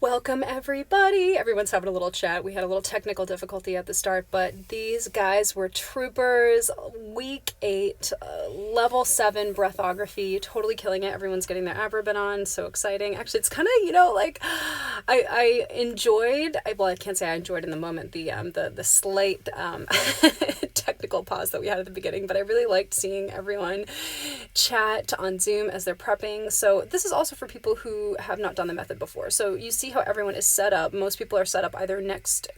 Welcome everybody. Everyone's having a little chat. We had a little technical difficulty at the start, but these guys were troopers. Week 8, level 7 breathography, totally killing it. Everyone's getting their abrobin on, so exciting. Actually, it's kind of, like, I enjoyed, well, I can't say I enjoyed in the moment, the slight technical pause that we had at the beginning, but I really liked seeing everyone chat on Zoom as they're prepping. So this is also for people who have not done the method before. So you see how everyone is set up. Most people are set up either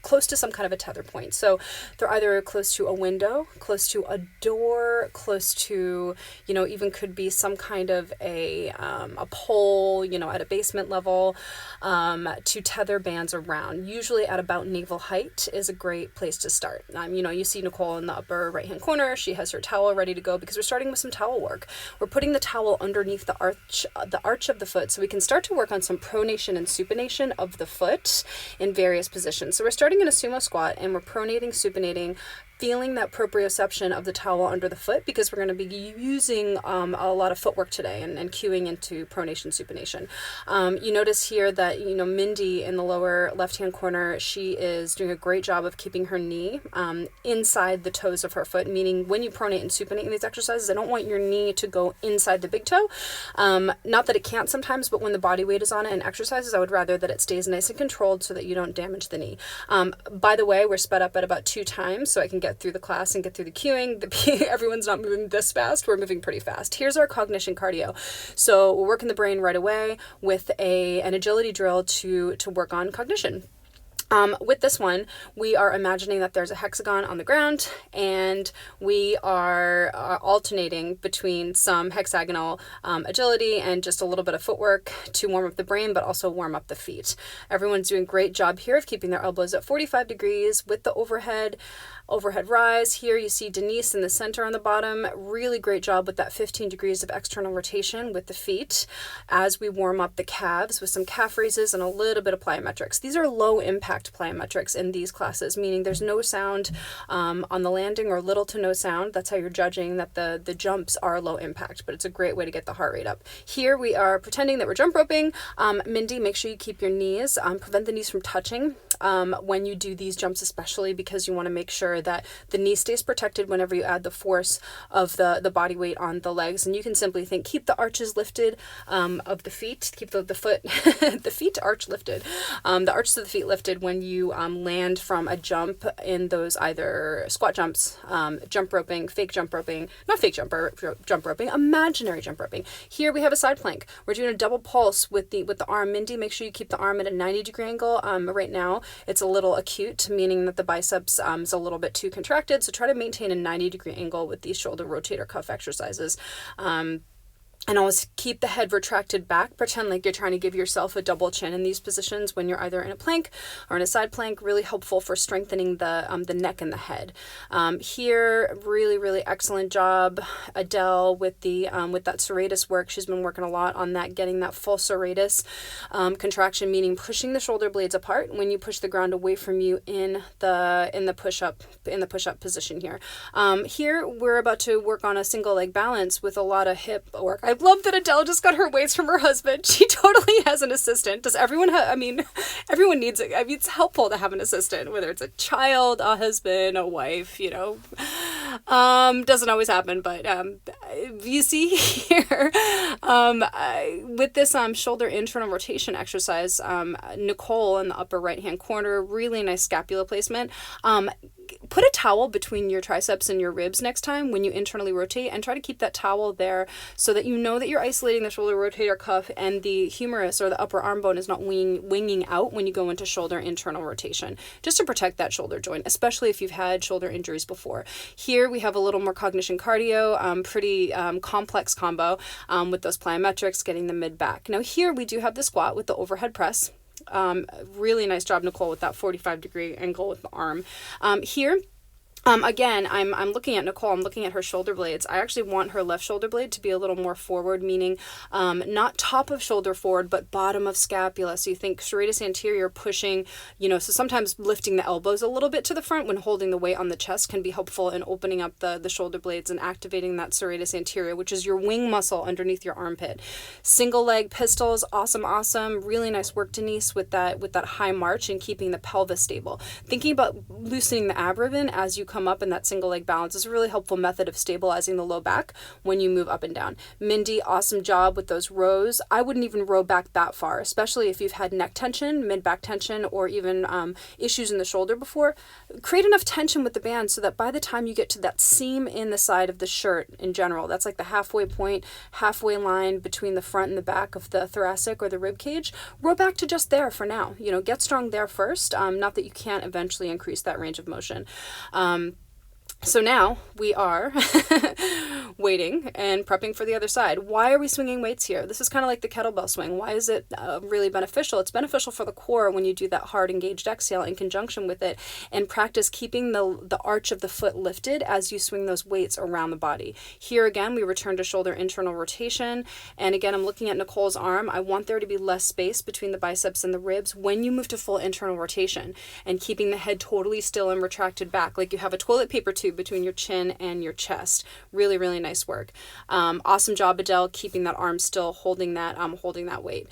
close to some kind of a tether point. So they're either close to a window, close to a door, close to, even could be some kind of a pole, at a basement level, to tether bands around. Usually at about navel height is a great place to start. You see Nicole in the upper right-hand corner. She has her towel ready to go because we're starting with some towel work. We're putting the towel underneath the arch of the foot so we can start to work on some pronation and supination of the foot in various positions. So we're starting in a sumo squat and we're pronating, supinating, feeling that proprioception of the towel under the foot because we're going to be using a lot of footwork today and cueing into pronation, supination. You notice here that, Mindy in the lower left-hand corner, she is doing a great job of keeping her knee inside the toes of her foot, meaning when you pronate and supinate in these exercises, I don't want your knee to go inside the big toe. Not that it can't sometimes, but when the body weight is on it in exercises, I would rather that it stays nice and controlled so that you don't damage the knee. By the way, we're sped up at about 2 times so I can get through the class and get through the cueing. Everyone's not moving this fast. We're moving pretty fast. Here's our cognition cardio. So we're working the brain right away with an agility drill to work on cognition. With this one, we are imagining that there's a hexagon on the ground and we are alternating between some hexagonal agility and just a little bit of footwork to warm up the brain, but also warm up the feet. Everyone's doing a great job here of keeping their elbows at 45 degrees with the overhead rise. Here you see Denise in the center on the bottom. Really great job with that 15 degrees of external rotation with the feet as we warm up the calves with some calf raises and a little bit of plyometrics. These are low impact plyometrics in these classes, meaning there's no sound on the landing or little to no sound. That's how you're judging that the jumps are low impact, but it's a great way to get the heart rate up. Here we are pretending that we're jump roping. Mindy, make sure you keep your knees, prevent the knees from touching when you do these jumps, especially because you want to make sure that the knee stays protected whenever you add the force of the body weight on the legs. And you can simply think, keep the arches lifted of the feet, keep the foot, the feet arch lifted, the arches of the feet lifted when you land from a jump in those either squat jumps, jump roping, fake jump roping, not fake jump roping, imaginary jump roping. Here we have a side plank. We're doing a double pulse with the arm. Mindy, make sure you keep the arm at a 90-degree angle. Right now it's a little acute, meaning that the biceps is a little bit too contracted, so try to maintain a 90-degree angle with these shoulder rotator cuff exercises. And always keep the head retracted back. Pretend like you're trying to give yourself a double chin in these positions when you're either in a plank or in a side plank. Really helpful for strengthening the neck and the head. Here, really, really excellent job, Adele, with that serratus work. She's been working a lot on that, getting that full serratus contraction, meaning pushing the shoulder blades apart when you push the ground away from you in the push-up position here. Here, we're about to work on a single leg balance with a lot of hip work. I love that Adele just got her weights from her husband. She totally has an assistant. Does everyone have, everyone needs it. It's helpful to have an assistant, whether it's a child, a husband, a wife, doesn't always happen, but you see here, with this shoulder internal rotation exercise, Nicole in the upper right-hand corner, really nice scapula placement. Put a towel between your triceps and your ribs next time when you internally rotate, and try to keep that towel there so that you know that you're isolating the shoulder rotator cuff and the humerus or the upper arm bone is not winging out when you go into shoulder internal rotation, just to protect that shoulder joint, especially if you've had shoulder injuries before. Here we have a little more cognition cardio, pretty complex combo with those plyometrics, getting the mid back. Now here we do have the squat with the overhead press. Really nice job, Nicole, with that 45-degree angle with the arm. Here Again, I'm looking at Nicole, I'm looking at her shoulder blades. I actually want her left shoulder blade to be a little more forward, meaning not top of shoulder forward, but bottom of scapula. So you think serratus anterior pushing, so sometimes lifting the elbows a little bit to the front when holding the weight on the chest can be helpful in opening up the shoulder blades and activating that serratus anterior, which is your wing muscle underneath your armpit. Single leg pistols, awesome. Really nice work, Denise, with that high march and keeping the pelvis stable. Thinking about loosening the ab ribbon as you come up in that single leg balance is a really helpful method of stabilizing the low back when you move up and down. Mindy, awesome job with those rows. I wouldn't even row back that far, especially if you've had neck tension, mid-back tension, or even issues in the shoulder before. Create enough tension with the band so that by the time you get to that seam in the side of the shirt in general, that's like the halfway point, halfway line between the front and the back of the thoracic or the rib cage, row back to just there for now. Get strong there first, not that you can't eventually increase that range of motion. So now we are waiting and prepping for the other side. Why are we swinging weights here? This is kind of like the kettlebell swing. Why is it really beneficial? It's beneficial for the core when you do that hard engaged exhale in conjunction with it, and practice keeping the arch of the foot lifted as you swing those weights around the body. Here again, we return to shoulder internal rotation. And again, I'm looking at Nicole's arm. I want there to be less space between the biceps and the ribs when you move to full internal rotation, and keeping the head totally still and retracted back like you have a toilet paper tube between your chin and your chest. Really nice work. Awesome job, Adele, keeping that arm still, holding that weight.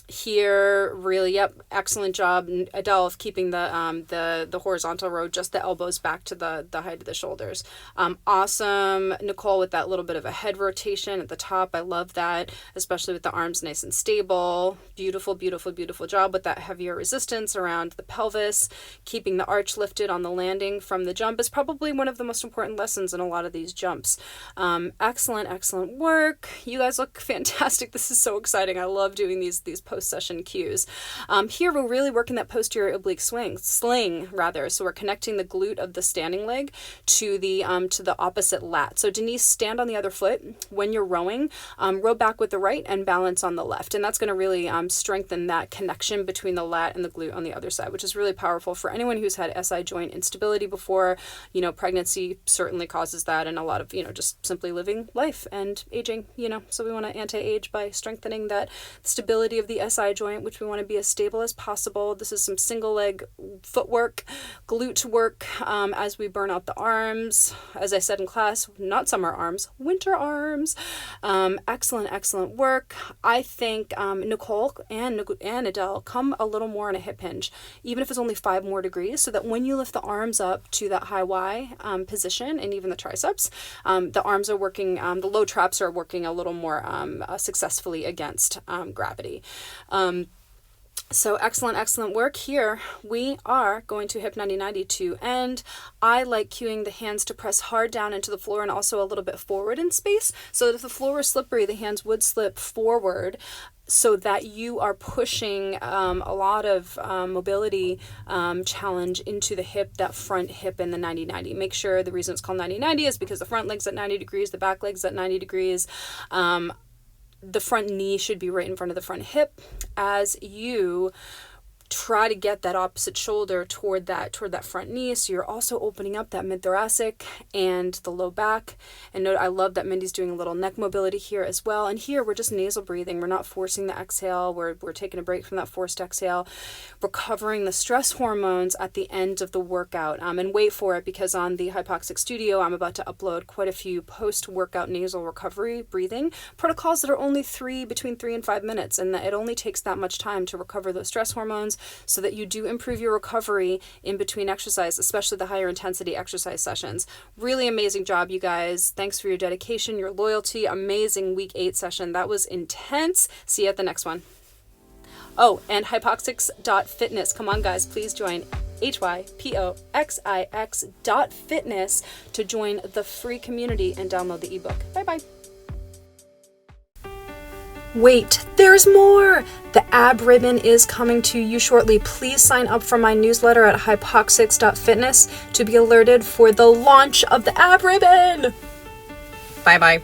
Here, really, excellent job, Adele, of keeping the horizontal row, just the elbows back to the height of the shoulders. Awesome, Nicole, with that little bit of a head rotation at the top. I love that, especially with the arms nice and stable. Beautiful job with that heavier resistance around the pelvis. Keeping the arch lifted on the landing from the jump is probably one of the most important lessons in a lot of these jumps. Excellent work. You guys look fantastic. This is so exciting. I love doing these post-session cues. Here we're really working that posterior oblique sling. So we're connecting the glute of the standing leg to the opposite lat. So Denise, stand on the other foot. When you're rowing, row back with the right and balance on the left. And that's going to really strengthen that connection between the lat and the glute on the other side, which is really powerful for anyone who's had SI joint instability before. Pregnancy certainly causes that, and a lot of, just simply living life and aging, so we want to anti-age by strengthening that stability of the SI joint, which we want to be as stable as possible. This is some single leg footwork, glute work, as we burn out the arms. As I said in class, not summer arms, winter arms. Excellent work. I think Nicole and Adele, come a little more in a hip hinge, even if it's only 5 more degrees, so that when you lift the arms up to that high Y position, and even the triceps, the arms are working, the low traps are working a little more successfully against gravity. So excellent work. Here we are going to hip 90-90 to end. I like cueing the hands to press hard down into the floor and also a little bit forward in space, so that if the floor is slippery, the hands would slip forward, so that you are pushing a lot of mobility challenge into the hip, that front hip in the 90-90. Make sure the reason it's called 90-90 is because the front leg's at 90 degrees, the back leg's at 90 degrees. The front knee should be right in front of the front hip as you try to get that opposite shoulder toward that front knee. So you're also opening up that mid-thoracic and the low back. And note, I love that Mindy's doing a little neck mobility here as well. And here we're just nasal breathing. We're not forcing the exhale. We're taking a break from that forced exhale, recovering the stress hormones at the end of the workout. And wait for it, because on the Hypoxix.studio, I'm about to upload quite a few post-workout nasal recovery breathing protocols that are only between 3 and 5 minutes. And that it only takes that much time to recover those stress hormones, so that you do improve your recovery in between exercise, especially the higher intensity exercise sessions. Really amazing job, you guys. Thanks for your dedication, your loyalty. Amazing week 8 session. That was intense. See you at the next one. Oh, and Hypoxix.fitness. Come on, guys, please join Hypoxix.fitness to join the free community and download the ebook. Bye-bye. Wait, there's more! The ab ribbon is coming to you shortly. Please sign up for my newsletter at Hypoxix.fitness to be alerted for the launch of the ab ribbon! Bye-bye.